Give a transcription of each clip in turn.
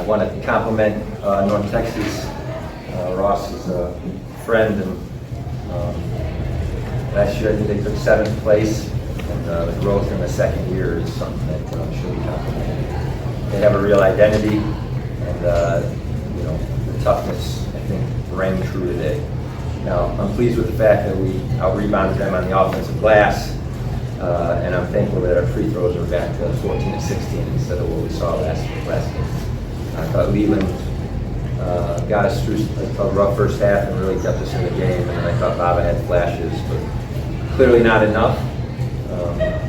want to compliment North Texas. Ross is a friend, and last year I think they took 7th place, and the growth in the second year is something that should be complimented. They have a real identity, and the toughness I think rang true today. Now I'm pleased with the fact that we out-rebounded them on the offensive glass, and I'm thankful that our free throws are back to 14-16 instead of what we saw last game. I thought Leland got us through a rough first half and really kept us in the game, and I thought Baba had flashes, but clearly not enough.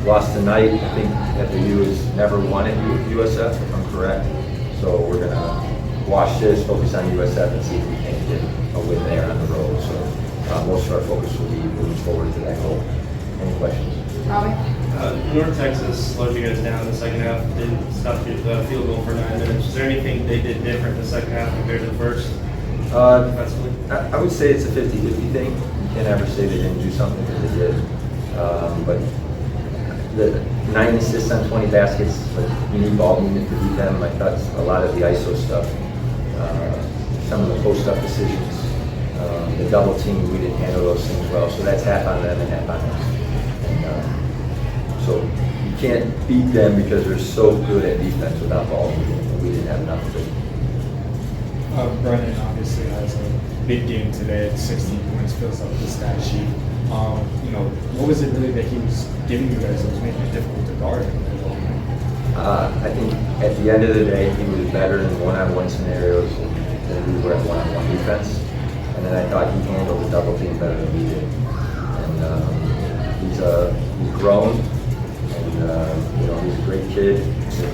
Lost tonight. I think FAU has never won at USF, if I'm correct. So we're going to wash this, focus on USF, and see if we can get a win there on the road. So most of our focus will be moving forward to that goal. Any questions? Robbie? North Texas slowed you guys down in the second half, didn't stop the field goal for 9 minutes. Is there anything they did different in the second half compared to the first? Defensively? I would say it's a 50-50 thing. You can't ever say they didn't do something because they did. But the 9 assists on 20 baskets, but you need ball movement to beat them. I thought a lot of the ISO stuff, some of the post-up decisions, the double team, we didn't handle those things well. So that's half on them and half on us. So you can't beat them because they're so good at defense without ball movement. We didn't have enough of it. Brennan obviously has a big game today. 16 points, fills up the stat sheet. What was it really that he was giving you guys that was making it difficult to guard him? I think at the end of the day, he was better in one-on-one scenarios than we were at one-on-one defense. And then I thought he handled the double team better than we did. And he's grown, and he's a great kid. So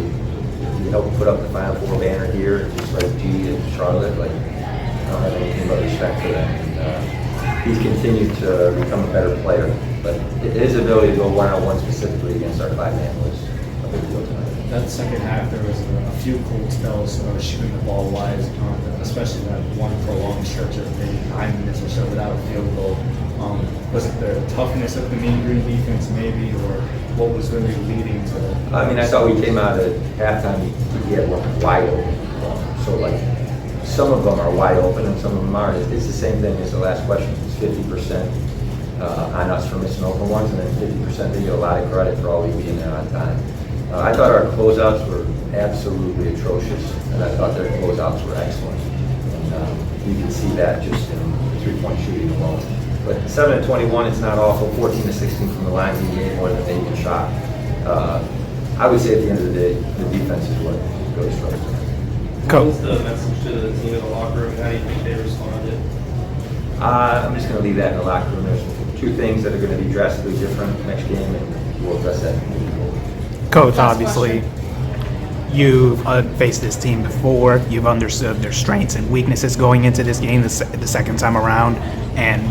he helped put up the Final Four banner here, just like G and Charlotte. Like, I don't have anything but respect for them. And, he's continued to become a better player, but his ability to go one-on-one specifically against our 5-man was a big deal tonight. That second half, there was a few cold spells shooting the ball wide, especially that one prolonged stretch of maybe 9 minutes or so without a field goal. Was it the toughness of the Mean Green defense maybe, or what was really leading to? I mean, I thought we came out at halftime, he had one wide open. So like, some of them are wide open and some of them aren't. It's the same thing as the last question. It's 50% on us for missing open ones, and then 50% they get a lot of credit for always being there on time. I thought our closeouts were absolutely atrocious, and I thought their closeouts were excellent. And you can see that just in the 3-point shooting alone. But 7-21, it's not awful. 14-16 from the line, we made more than they even shot. I would say at the end of the day, the defense is what really struggles. What was the message to the team in the locker room? How do you think they responded? I'm just going to leave that in the locker room. There's 2 things that are going to be drastically different next game, and we'll address that moving forward. Coach, obviously, you've faced this team before. You've understood their strengths and weaknesses going into this game the second time around. And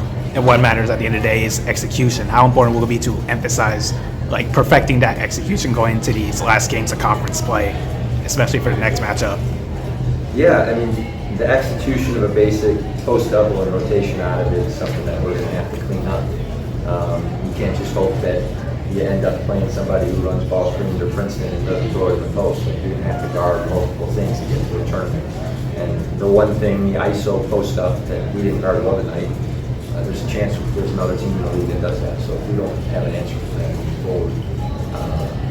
what matters at the end of the day is execution. How important will it be to emphasize perfecting that execution going into these last games of conference play, especially for the next matchup? Yeah, I mean, the execution of a basic post-double and rotation out of it is something that we're going to have to clean up. You can't just hope that you end up playing somebody who runs ball screens or Princeton and doesn't throw it in the post. You're going to have to guard multiple things to get to a tournament. And the one thing, the ISO post-up that we didn't guard well tonight, there's a chance there's another team in the league that does that. So if we don't have an answer for that moving forward,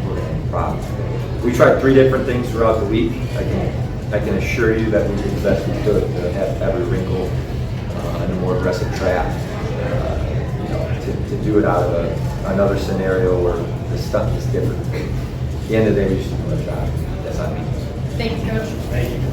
we're going to have problems. We tried 3 different things throughout the week. I can assure you that we did the best we could to have every wrinkle and a more aggressive trap. To do it out of another scenario where the stuff is different. At the end of the day, we just do our job. That's on me. Thank you, Coach. Thank you.